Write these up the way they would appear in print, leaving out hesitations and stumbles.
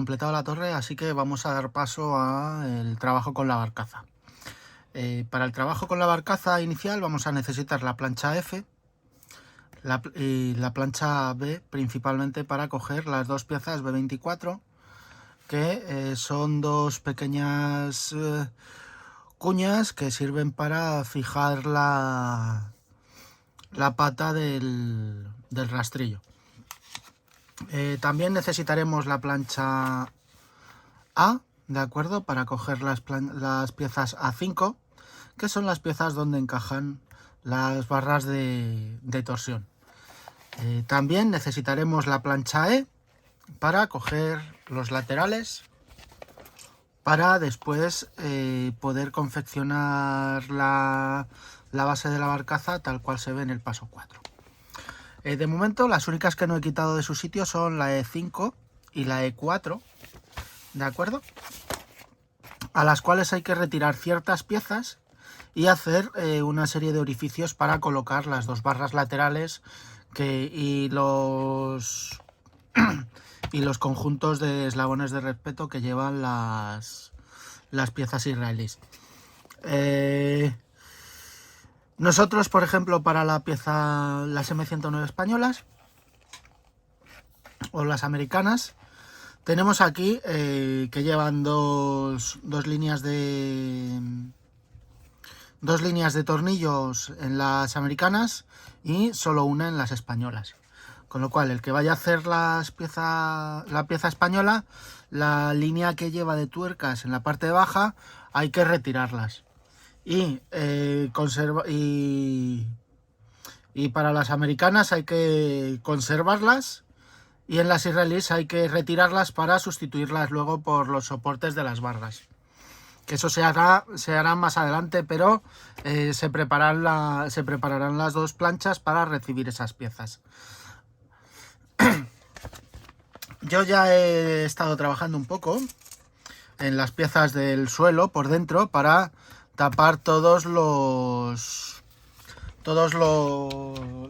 completado la torre, así que vamos a dar paso al trabajo con la barcaza. Para el trabajo con la barcaza inicial vamos a necesitar la plancha F y la plancha B, principalmente para coger las dos piezas B24, que son dos pequeñas cuñas que sirven para fijar la pata del rastrillo. También necesitaremos la plancha A, ¿de acuerdo? Para coger las piezas A5, que son las piezas donde encajan las barras de torsión. También necesitaremos la plancha E para coger los laterales, para después poder confeccionar la base de la barcaza tal cual se ve en el paso 4. De momento las únicas que no he quitado de su sitio son la E5 y la E4, ¿de acuerdo? A las cuales hay que retirar ciertas piezas y hacer una serie de orificios para colocar las dos barras laterales y los conjuntos de eslabones de respeto que llevan las piezas israelíes. Nosotros, por ejemplo, para las M109 españolas o las americanas, tenemos aquí que llevan dos líneas de tornillos en las americanas y solo una en las españolas. Con lo cual, el que vaya a hacer la pieza española, la línea que lleva de tuercas en la parte baja, hay que retirarlas. Y para las americanas hay que conservarlas, y en las israelíes hay que retirarlas para sustituirlas luego por los soportes de las barras. Que eso se hará más adelante, pero se prepararán las dos planchas para recibir esas piezas. Yo ya he estado trabajando un poco en las piezas del suelo por dentro para tapar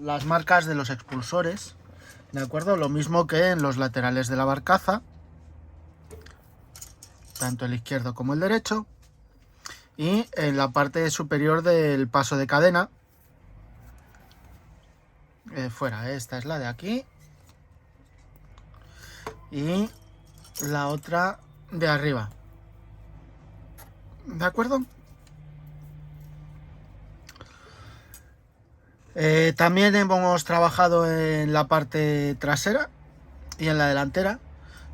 las marcas de los expulsores, ¿de acuerdo? Lo mismo que en los laterales de la barcaza, tanto el izquierdo como el derecho, y en la parte superior del paso de cadena, fuera, esta es la de aquí, y la otra de arriba, ¿de acuerdo? También hemos trabajado en la parte trasera y en la delantera,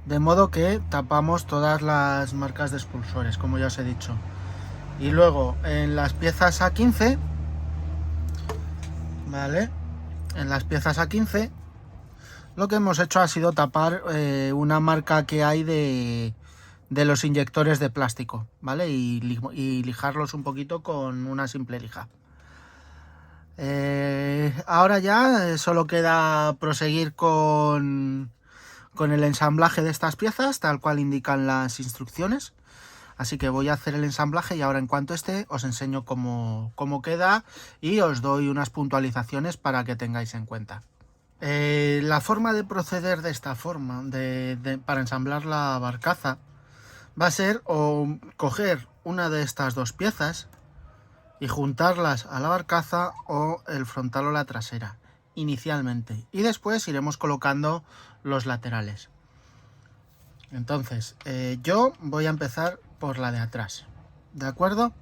de modo que tapamos todas las marcas de expulsores, como ya os he dicho. Y luego en las piezas A15, ¿vale? En las piezas A15 lo que hemos hecho ha sido tapar una marca que hay de los inyectores de plástico, ¿vale? Y lijarlos un poquito con una simple lija. Ahora ya solo queda proseguir con el ensamblaje de estas piezas, tal cual indican las instrucciones. Así que voy a hacer el ensamblaje y ahora en cuanto esté os enseño cómo queda y os doy unas puntualizaciones para que tengáis en cuenta. La forma de proceder de esta forma para ensamblar la barcaza va a ser o coger una de estas dos piezas y juntarlas a la barcaza, o el frontal o la trasera inicialmente, y después iremos colocando los laterales. Entonces yo voy a empezar por la de atrás, ¿de acuerdo?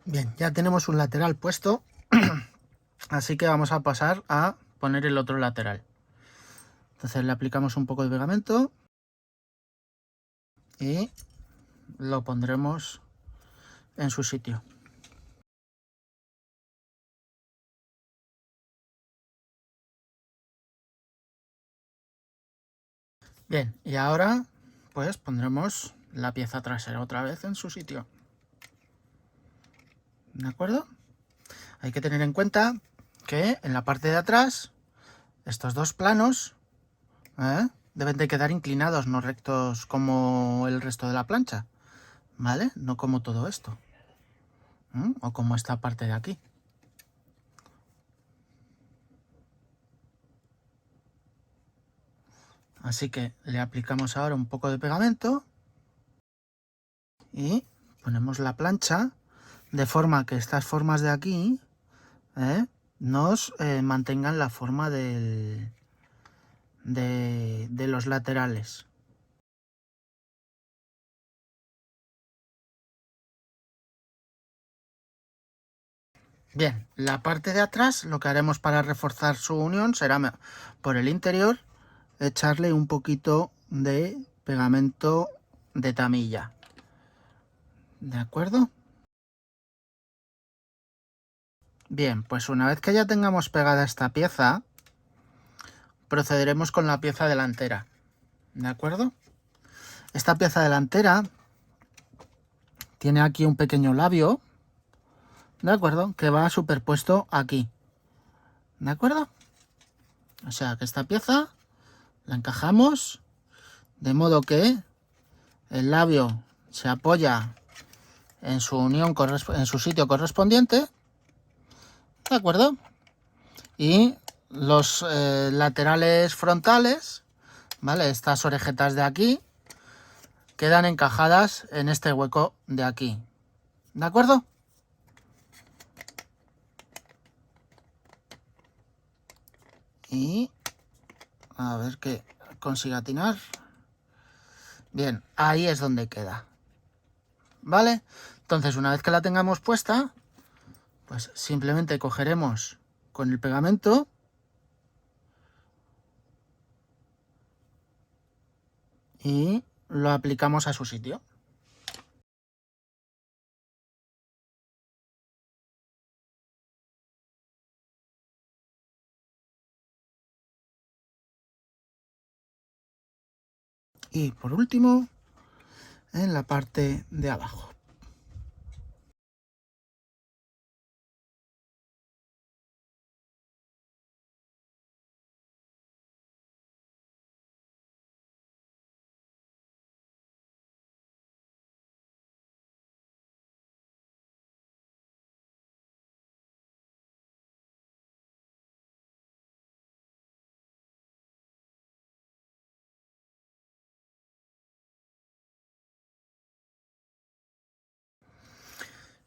Bien, ya tenemos un lateral puesto, así que vamos a pasar a poner el otro lateral. Entonces le aplicamos un poco de pegamento y lo pondremos en su sitio. Bien, y ahora pues pondremos la pieza trasera otra vez en su sitio. ¿De acuerdo? Hay que tener en cuenta que en la parte de atrás estos dos planos deben de quedar inclinados, no rectos como el resto de la plancha, ¿vale? No como todo esto, o como esta parte de aquí. Así que le aplicamos ahora un poco de pegamento y ponemos la plancha de forma que estas formas de aquí nos mantengan la forma de los laterales. Bien, la parte de atrás lo que haremos para reforzar su unión será por el interior echarle un poquito de pegamento de tamilla. ¿De acuerdo? Bien, pues una vez que ya tengamos pegada esta pieza, procederemos con la pieza delantera. ¿De acuerdo? Esta pieza delantera tiene aquí un pequeño labio, ¿de acuerdo? Que va superpuesto aquí. ¿De acuerdo? O sea que esta pieza la encajamos de modo que el labio se apoya en su unión, en su sitio correspondiente, ¿de acuerdo? Y los laterales frontales, ¿vale? Estas orejetas de aquí quedan encajadas en este hueco de aquí, ¿de acuerdo? Y a ver que consiga atinar. Bien, ahí es donde queda, ¿vale? Entonces, una vez que la tengamos puesta, pues simplemente cogeremos con el pegamento y lo aplicamos a su sitio. Y por último, en la parte de abajo.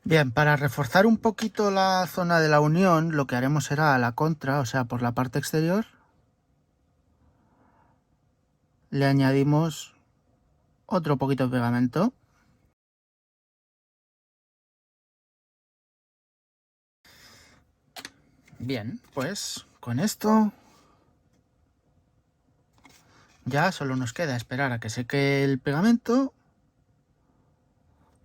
Bien, para reforzar un poquito la zona de la unión, lo que haremos será a la contra, o sea, por la parte exterior, le añadimos otro poquito de pegamento. Bien, pues con esto ya solo nos queda esperar a que seque el pegamento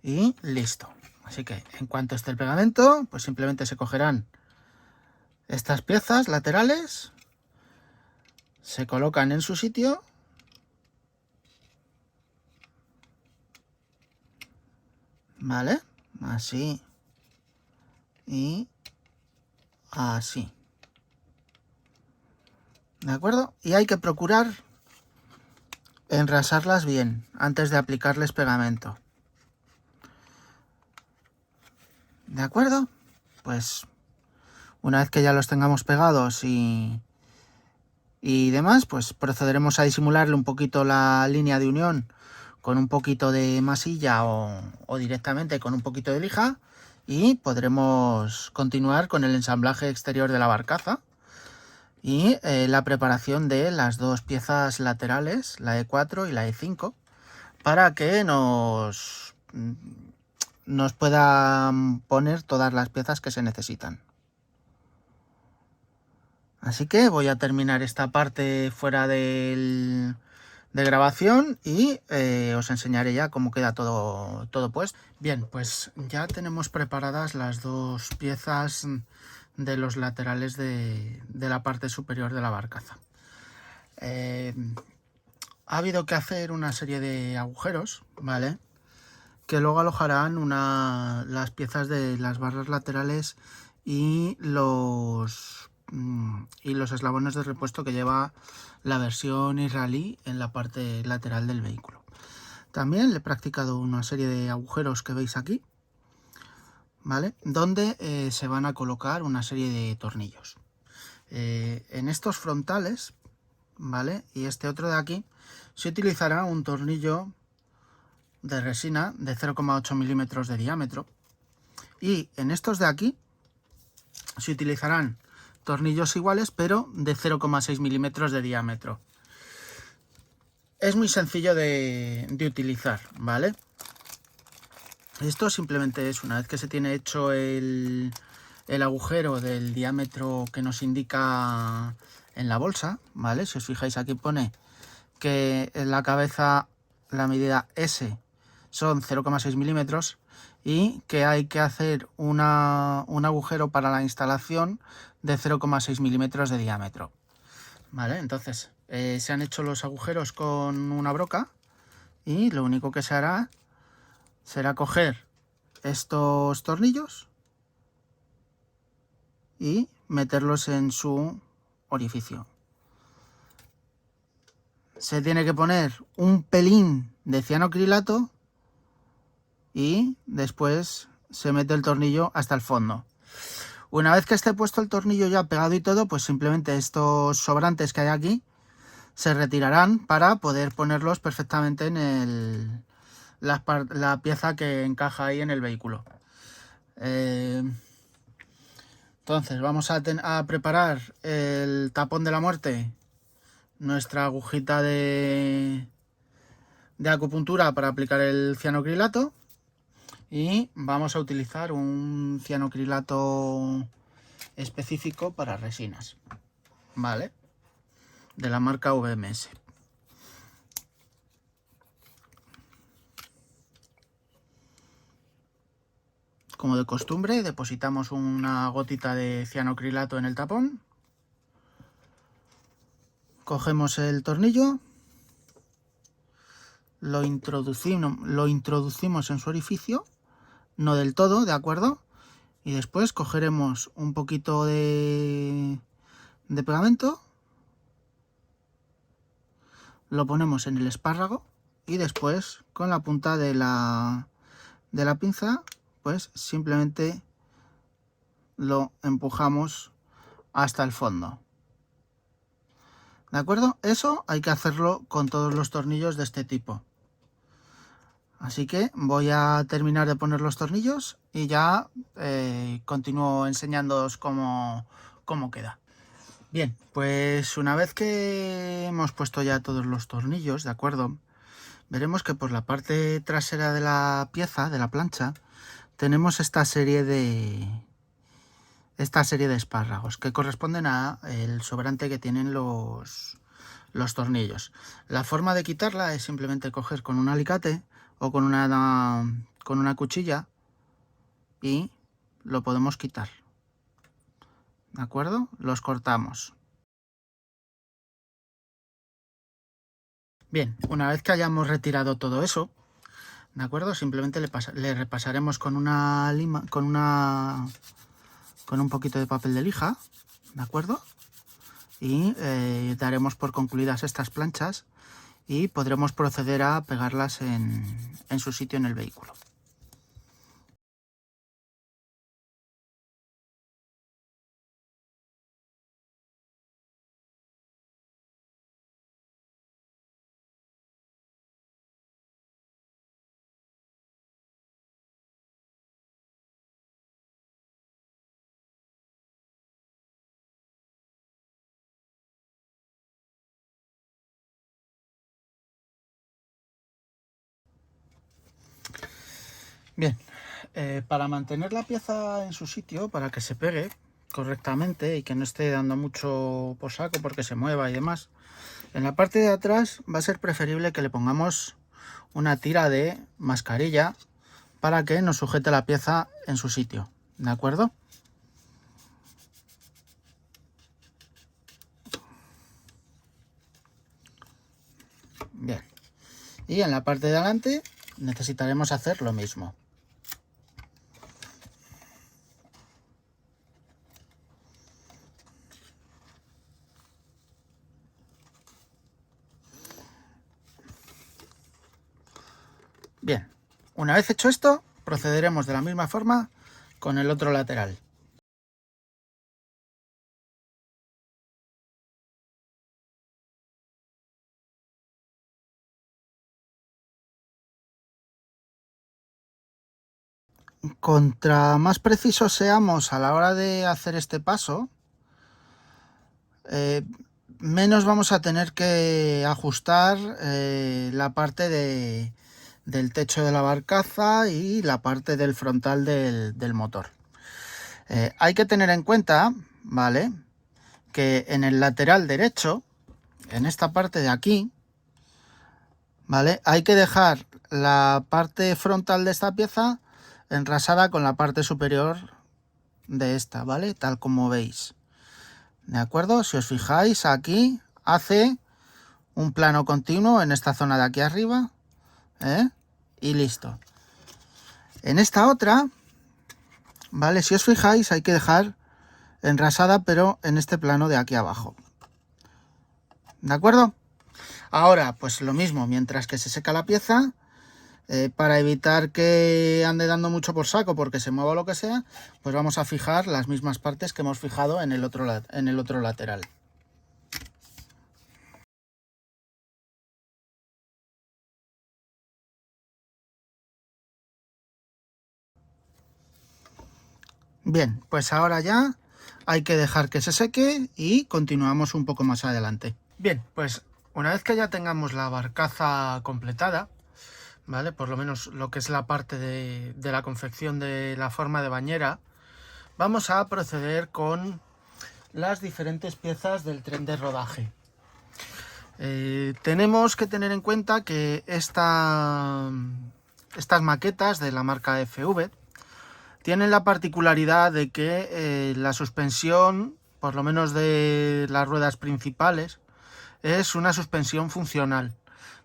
y listo. Así que en cuanto esté el pegamento, pues simplemente se cogerán estas piezas laterales, se colocan en su sitio ¿vale? Así y así. ¿De acuerdo? Y hay que procurar enrasarlas bien antes de aplicarles pegamento. ¿De acuerdo? Pues una vez que ya los tengamos pegados y demás, pues procederemos a disimularle un poquito la línea de unión con un poquito de masilla o directamente con un poquito de lija y podremos continuar con el ensamblaje exterior de la barcaza y la preparación de las dos piezas laterales, la E4 y la E5, para que nos puedan poner todas las piezas que se necesitan. Así que voy a terminar esta parte fuera de grabación y os enseñaré ya cómo queda todo puesto. Bien, pues ya tenemos preparadas las dos piezas de los laterales de la parte superior de la barcaza. Ha habido que hacer una serie de agujeros, ¿vale? Que luego alojarán las piezas de las barras laterales y los eslabones de repuesto que lleva la versión israelí en la parte lateral del vehículo. También le he practicado una serie de agujeros que veis aquí, ¿vale? Donde se van a colocar una serie de tornillos. En estos frontales, ¿vale? Y este otro de aquí, se utilizará un tornillo de resina de 0,8 milímetros de diámetro. Y en estos de aquí se utilizarán tornillos iguales, pero de 0,6 milímetros de diámetro. Es muy sencillo de utilizar, ¿vale? Esto simplemente es, una vez que se tiene hecho el agujero del diámetro que nos indica en la bolsa, ¿vale? Si os fijáis, aquí pone que en la cabeza la medida S son 0,6 milímetros y que hay que hacer un agujero para la instalación de 0,6 milímetros de diámetro, ¿vale? Entonces se han hecho los agujeros con una broca y lo único que se hará será coger estos tornillos y meterlos en su orificio. Se tiene que poner un pelín de cianocrilato y después se mete el tornillo hasta el fondo. Una vez que esté puesto el tornillo ya pegado y todo, pues simplemente estos sobrantes que hay aquí se retirarán para poder ponerlos perfectamente en la pieza que encaja ahí en el vehículo. Entonces vamos a preparar el tapón de la muerte, nuestra agujita de acupuntura para aplicar el cianocrilato, y vamos a utilizar un cianocrilato específico para resinas, ¿vale? De la marca VMS. Como de costumbre, depositamos una gotita de cianocrilato en el tapón. Cogemos el tornillo, lo introducimos en su orificio, no del todo, ¿de acuerdo? Y después cogeremos un poquito de pegamento, lo ponemos en el espárrago y después con la punta de la pinza pues simplemente lo empujamos hasta el fondo, ¿de acuerdo? Eso hay que hacerlo con todos los tornillos de este tipo. Así que voy a terminar de poner los tornillos y ya continúo enseñándoos cómo queda. Bien, pues una vez que hemos puesto ya todos los tornillos, ¿de acuerdo? Veremos que por la parte trasera de la pieza, de la plancha, tenemos esta serie de espárragos que corresponden a el sobrante que tienen los tornillos. La forma de quitarla es simplemente coger con un alicate o con una cuchilla y lo podemos quitar, ¿de acuerdo? Los cortamos. Bien, una vez que hayamos retirado todo eso, ¿de acuerdo? Simplemente le repasaremos con una lima, con un poquito de papel de lija, ¿de acuerdo? Y daremos por concluidas estas planchas y podremos proceder a pegarlas en su sitio en el vehículo. Bien, para mantener la pieza en su sitio, para que se pegue correctamente y que no esté dando mucho por saco porque se mueva y demás, en la parte de atrás va a ser preferible que le pongamos una tira de mascarilla para que nos sujete la pieza en su sitio, ¿de acuerdo? Bien, y en la parte de adelante necesitaremos hacer lo mismo. Bien, una vez hecho esto, procederemos de la misma forma con el otro lateral. Contra más precisos seamos a la hora de hacer este paso, menos vamos a tener que ajustar la parte del techo de la barcaza y la parte del frontal del motor. Hay que tener en cuenta, ¿vale?, que en el lateral derecho, en esta parte de aquí, ¿vale?, hay que dejar la parte frontal de esta pieza enrasada con la parte superior de esta, ¿vale?, tal como veis. ¿De acuerdo? Si os fijáis, aquí hace un plano continuo en esta zona de aquí arriba, ¿eh?, y listo. En esta otra, ¿vale?, si os fijáis, hay que dejar enrasada, pero en este plano de aquí abajo. ¿De acuerdo? Ahora, pues lo mismo, mientras que se seca la pieza, para evitar que ande dando mucho por saco porque se mueva o lo que sea, pues vamos a fijar las mismas partes que hemos fijado en el otro lateral. Bien, pues ahora ya hay que dejar que se seque y continuamos un poco más adelante. Bien, pues una vez que ya tengamos la barcaza completada, ¿vale?, por lo menos lo que es la parte de la confección de la forma de bañera, vamos a proceder con las diferentes piezas del tren de rodaje. Tenemos que tener en cuenta que estas maquetas de la marca FV tienen la particularidad de que la suspensión, por lo menos de las ruedas principales, es una suspensión funcional,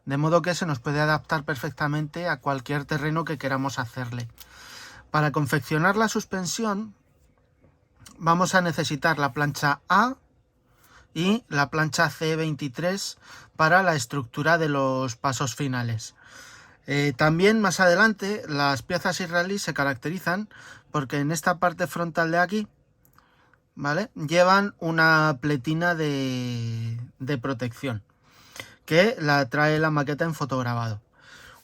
de modo que se nos puede adaptar perfectamente a cualquier terreno que queramos hacerle. Para confeccionar la suspensión vamos a necesitar la plancha A y la plancha C23 para la estructura de los pasos finales. También más adelante las piezas israelíes se caracterizan porque en esta parte frontal de aquí, ¿vale?, llevan una pletina de protección que la trae la maqueta en fotograbado.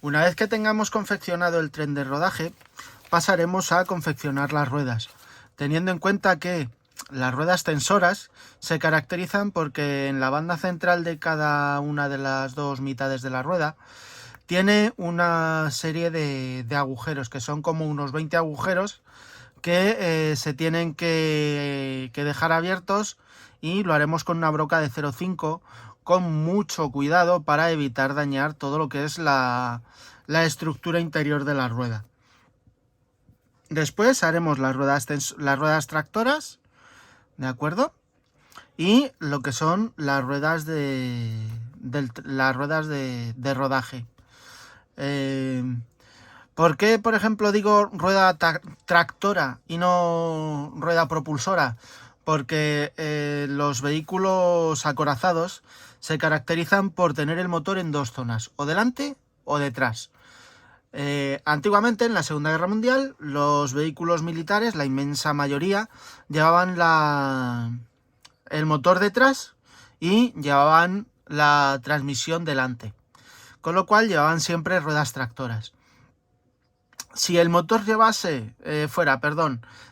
Una vez que tengamos confeccionado el tren de rodaje, pasaremos a confeccionar las ruedas, teniendo en cuenta que las ruedas tensoras se caracterizan porque en la banda central de cada una de las dos mitades de la rueda tiene una serie de agujeros, que son como unos 20 agujeros que se tienen que dejar abiertos, y lo haremos con una broca de 0,5 con mucho cuidado para evitar dañar todo lo que es la estructura interior de la rueda. Después haremos las ruedas tractoras, ¿de acuerdo? Y lo que son las ruedas de rodaje. ¿Por qué, por ejemplo, digo rueda tractora y no rueda propulsora? Porque los vehículos acorazados se caracterizan por tener el motor en dos zonas, o delante o detrás. Antiguamente, en la Segunda Guerra Mundial, los vehículos militares, la inmensa mayoría, llevaban el motor detrás y llevaban la transmisión delante, con lo cual llevaban siempre ruedas tractoras. Si el motor llevase,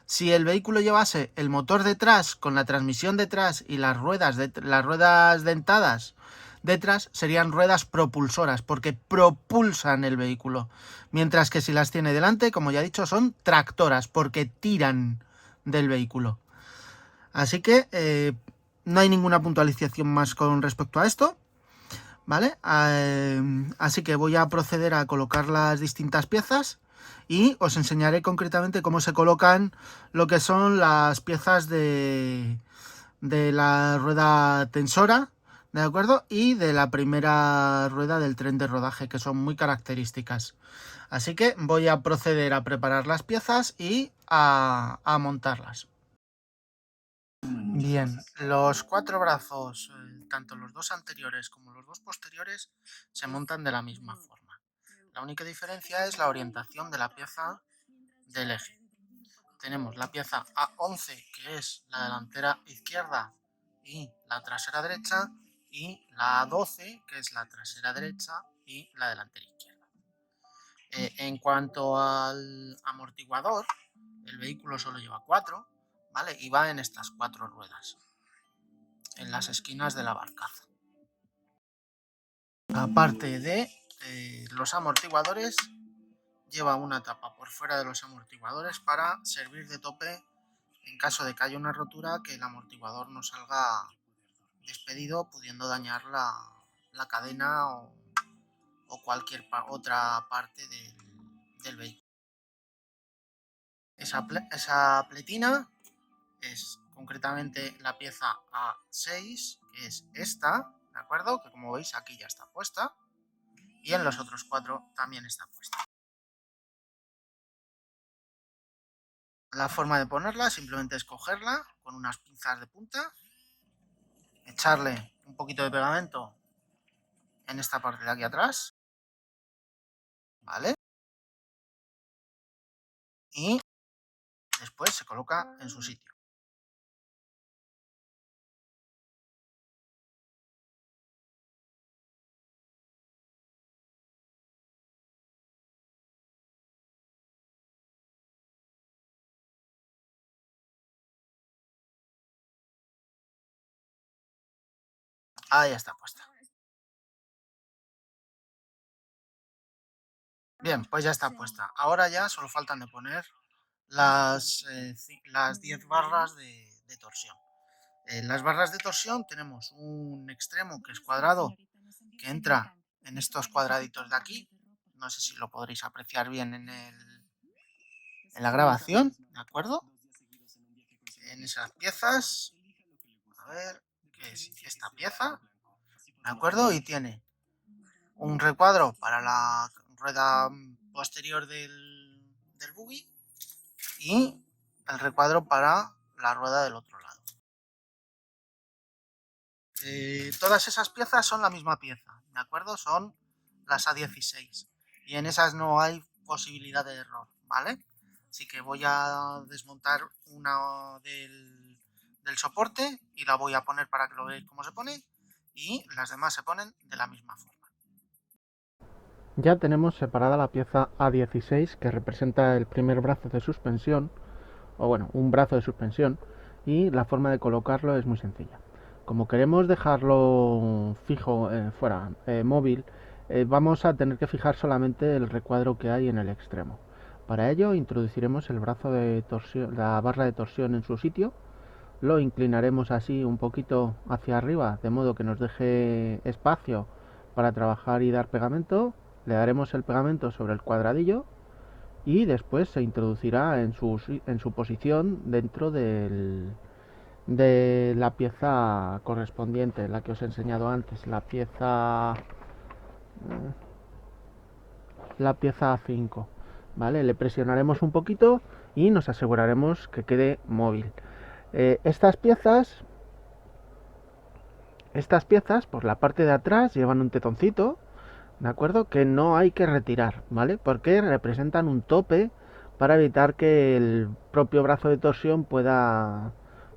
si el vehículo llevase el motor detrás con la transmisión detrás y las ruedas dentadas detrás, serían ruedas propulsoras porque propulsan el vehículo, mientras que si las tiene delante, como ya he dicho, son tractoras porque tiran del vehículo. Así que no hay ninguna puntualización más con respecto a esto, ¿vale? Así que voy a proceder a colocar las distintas piezas y os enseñaré concretamente cómo se colocan lo que son las piezas de la rueda tensora, ¿de acuerdo? Y de la primera rueda del tren de rodaje, que son muy características. Así que voy a proceder a preparar las piezas y a montarlas. Bien, los cuatro brazos, tanto los dos anteriores como los dos posteriores, se montan de la misma forma. La única diferencia es la orientación de la pieza del eje. Tenemos la pieza A11, que es la delantera izquierda y la trasera derecha, y la A12, que es la trasera derecha y la delantera izquierda. En cuanto al amortiguador, el vehículo solo lleva 4, ¿vale? Y va en estas 4 ruedas, en las esquinas de la barcaza. Aparte de los amortiguadores, lleva una tapa por fuera de los amortiguadores para servir de tope en caso de que haya una rotura, que el amortiguador no salga despedido, pudiendo dañar la cadena o cualquier otra parte del vehículo. Esa pletina es concretamente la pieza A6, que es esta, ¿de acuerdo? Que como veis aquí ya está puesta, y en los otros 4 también está puesta. La forma de ponerla simplemente es cogerla con unas pinzas de punta, echarle un poquito de pegamento en esta parte de aquí atrás, ¿vale? Y después se coloca en su sitio. Ahí está puesta. Bien, pues ya está puesta. Ahora ya solo faltan de poner las 10 barras de torsión. En las barras de torsión tenemos un extremo que es cuadrado, que entra en estos cuadraditos de aquí. No sé si lo podréis apreciar bien en la grabación, ¿de acuerdo? En esas piezas, a ver, ¿qué es esta pieza? ¿De acuerdo? Y tiene un recuadro para la rueda posterior del buggy y el recuadro para la rueda del otro lado. Todas esas piezas son la misma pieza, ¿de acuerdo? Son las A16 y en esas no hay posibilidad de error, ¿vale? Así que voy a desmontar una del soporte y la voy a poner para que lo veáis cómo se pone, y las demás se ponen de la misma forma. Ya tenemos separada la pieza A16, que representa el primer brazo de suspensión, o bueno, un brazo de suspensión, y la forma de colocarlo es muy sencilla. Como queremos dejarlo fijo móvil, vamos a tener que fijar solamente el recuadro que hay en el extremo. Para ello introduciremos el brazo de torsión, la barra de torsión en su sitio, lo inclinaremos así un poquito hacia arriba, de modo que nos deje espacio para trabajar y dar pegamento. Le daremos el pegamento sobre el cuadradillo y después se introducirá en su posición dentro de la pieza correspondiente, la que os he enseñado antes, la pieza A5, ¿vale? Le presionaremos un poquito y nos aseguraremos que quede móvil. Estas piezas por la parte de atrás llevan un tetoncito, ¿de acuerdo? Que no hay que retirar, ¿vale? Porque representan un tope para evitar que el propio brazo de torsión pueda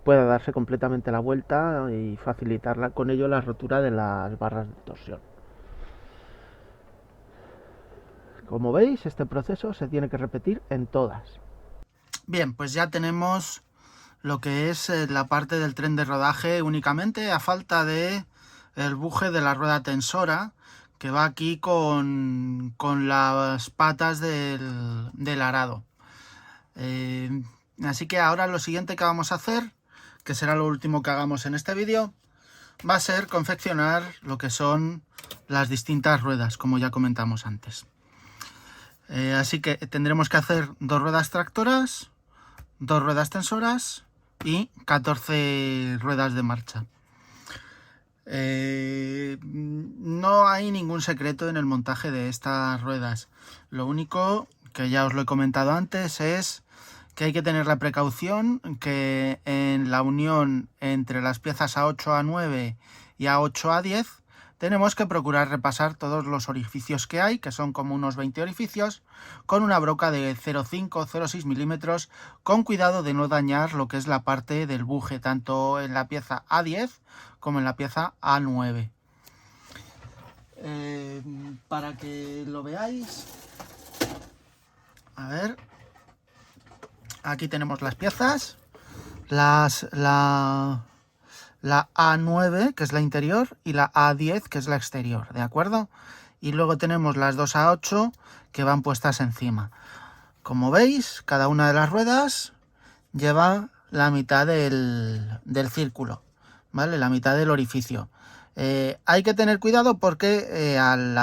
darse completamente la vuelta y facilitar con ello la rotura de las barras de torsión. Como veis, este proceso se tiene que repetir en todas. Bien, pues ya tenemos lo que es la parte del tren de rodaje únicamente, a falta de el buje de la rueda tensora, que va aquí con las patas del arado. Así que ahora lo siguiente que vamos a hacer, que será lo último que hagamos en este vídeo, va a ser confeccionar lo que son las distintas ruedas, como ya comentamos antes. Así que tendremos que hacer 2 ruedas tractoras, 2 ruedas tensoras y 14 ruedas de marcha. No hay ningún secreto en el montaje de estas ruedas. Lo único que ya os lo he comentado antes es que hay que tener la precaución que en la unión entre las piezas A8, A9 y A8, A10 tenemos que procurar repasar todos los orificios que hay, que son como unos 20 orificios, con una broca de 0,5-0,6 milímetros, con cuidado de no dañar lo que es la parte del buje, tanto en la pieza A10 como en la pieza A9. Para que lo veáis, a ver, aquí tenemos las piezas, la A9, que es la interior, y la A10, que es la exterior, ¿de acuerdo? Y luego tenemos las dos A8 que van puestas encima. Como veis, cada una de las ruedas lleva la mitad del círculo, ¿vale? La mitad del orificio. Hay que tener cuidado porque al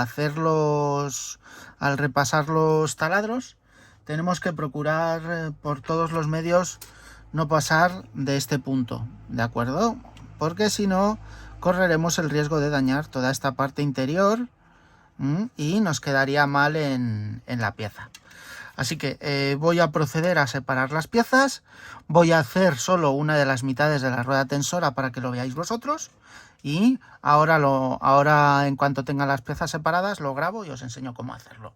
repasar los taladros, tenemos que procurar por todos los medios no pasar de este punto, ¿de acuerdo? Porque si no, correremos el riesgo de dañar toda esta parte interior y nos quedaría mal en la pieza. Así que voy a proceder a separar las piezas. Voy a hacer solo una de las mitades de la rueda tensora para que lo veáis vosotros. Y ahora en cuanto tenga las piezas separadas lo grabo y os enseño cómo hacerlo.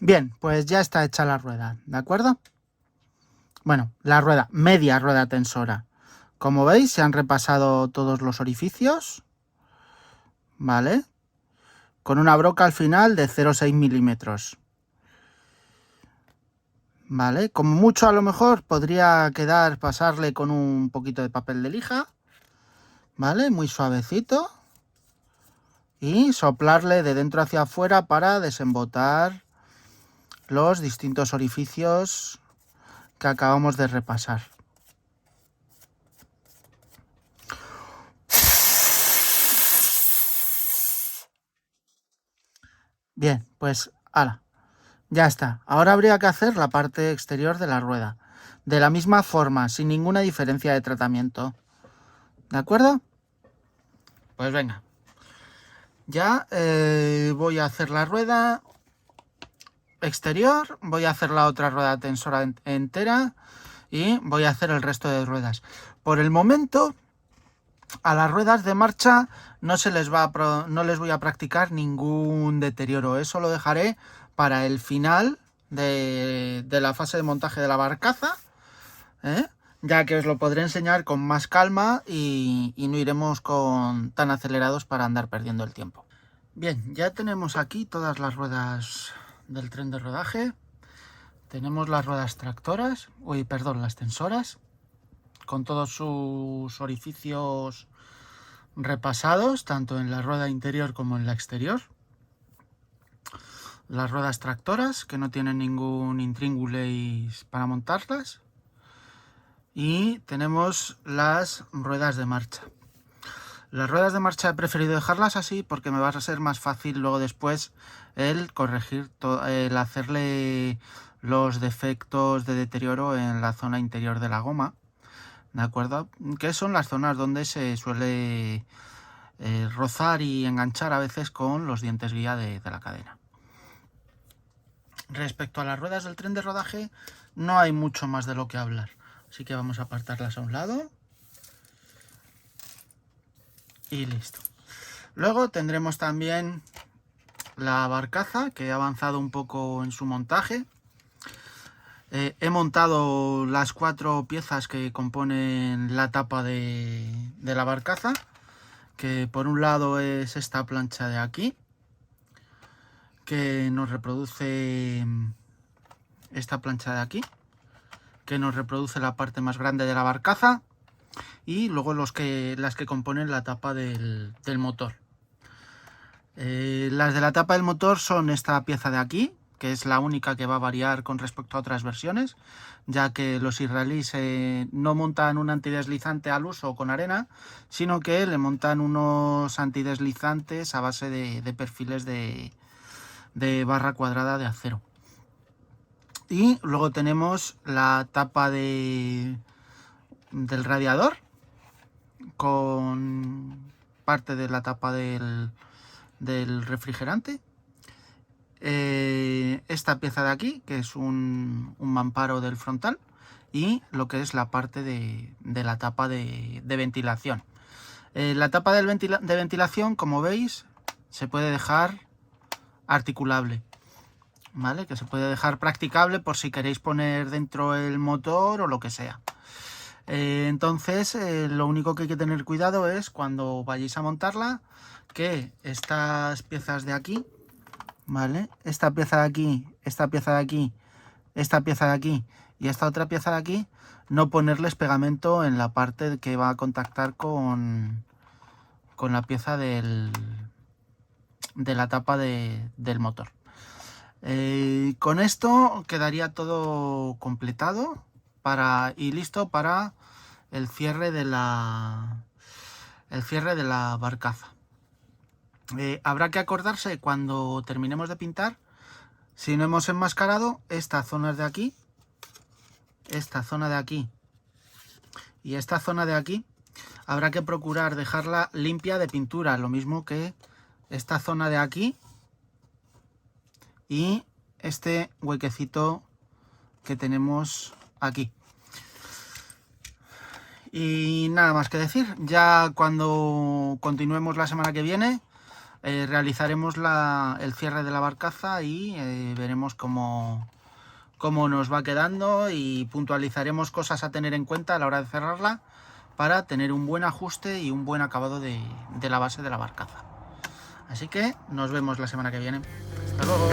Bien, pues ya está hecha la rueda, ¿de acuerdo? Bueno, la rueda, media rueda tensora. Como veis, se han repasado todos los orificios, ¿vale? Con una broca al final de 0,6 milímetros. ¿Vale? Como mucho a lo mejor podría quedar pasarle con un poquito de papel de lija, ¿vale? Muy suavecito. Y soplarle de dentro hacia afuera para desembotar los distintos orificios que acabamos de repasar. Bien, pues ala, ya está. Ahora habría que hacer la parte exterior de la rueda. De la misma forma, sin ninguna diferencia de tratamiento. ¿De acuerdo? Pues venga. Ya voy a hacer la rueda exterior, voy a hacer la otra rueda tensora entera y voy a hacer el resto de ruedas. Por el momento, a las ruedas de marcha no les voy a practicar ningún deterioro. Eso lo dejaré para el final de la fase de montaje de la barcaza, ya que os lo podré enseñar con más calma y no iremos tan acelerados para andar perdiendo el tiempo. Bien, ya tenemos aquí todas las ruedas del tren de rodaje. Tenemos las ruedas tractoras, las tensoras, con todos sus orificios repasados, tanto en la rueda interior como en la exterior. Las ruedas tractoras, que no tienen ningún intríngulis para montarlas. Y tenemos las ruedas de marcha. Las ruedas de marcha he preferido dejarlas así porque me va a ser más fácil luego después el corregir, el hacerle los defectos de deterioro en la zona interior de la goma, ¿de acuerdo? Que son las zonas donde se suele rozar y enganchar a veces con los dientes guía de la cadena. Respecto a las ruedas del tren de rodaje, no hay mucho más de lo que hablar, así que vamos a apartarlas a un lado. Y listo. Luego tendremos también la barcaza, que he avanzado un poco en su montaje. He montado las 4 piezas que componen la tapa de la barcaza, que por un lado es esta plancha de aquí, que nos reproduce esta plancha de aquí, que nos reproduce la parte más grande de la barcaza. Y luego las que componen la tapa del motor. Las de la tapa del motor son esta pieza de aquí, que es la única que va a variar con respecto a otras versiones, ya que los israelíes no montan un antideslizante al uso con arena, sino que le montan unos antideslizantes a base de perfiles de barra cuadrada de acero. Y luego tenemos la tapa del radiador, con parte de la tapa del refrigerante. Esta pieza de aquí, que es un mamparo del frontal, y lo que es la parte de la tapa de ventilación. La tapa de ventilación, como veis, se puede dejar articulable, ¿vale? Que se puede dejar practicable por si queréis poner dentro el motor o lo que sea. Entonces lo único que hay que tener cuidado es cuando vayáis a montarla, que estas piezas de aquí, ¿vale? Esta pieza de aquí, esta pieza de aquí, esta pieza de aquí y esta otra pieza de aquí, no ponerles pegamento en la parte que va a contactar con la pieza de la tapa del motor. Con esto quedaría todo completado y listo para el cierre de la barcaza. Habrá que acordarse cuando terminemos de pintar, si no hemos enmascarado estas zonas de aquí, esta zona de aquí y esta zona de aquí, habrá que procurar dejarla limpia de pintura, lo mismo que esta zona de aquí y este huequecito que tenemos aquí. Y nada más que decir, ya cuando continuemos la semana que viene realizaremos el cierre de la barcaza y veremos cómo nos va quedando y puntualizaremos cosas a tener en cuenta a la hora de cerrarla para tener un buen ajuste y un buen acabado de la base de la barcaza. Así que nos vemos la semana que viene. ¡Hasta luego!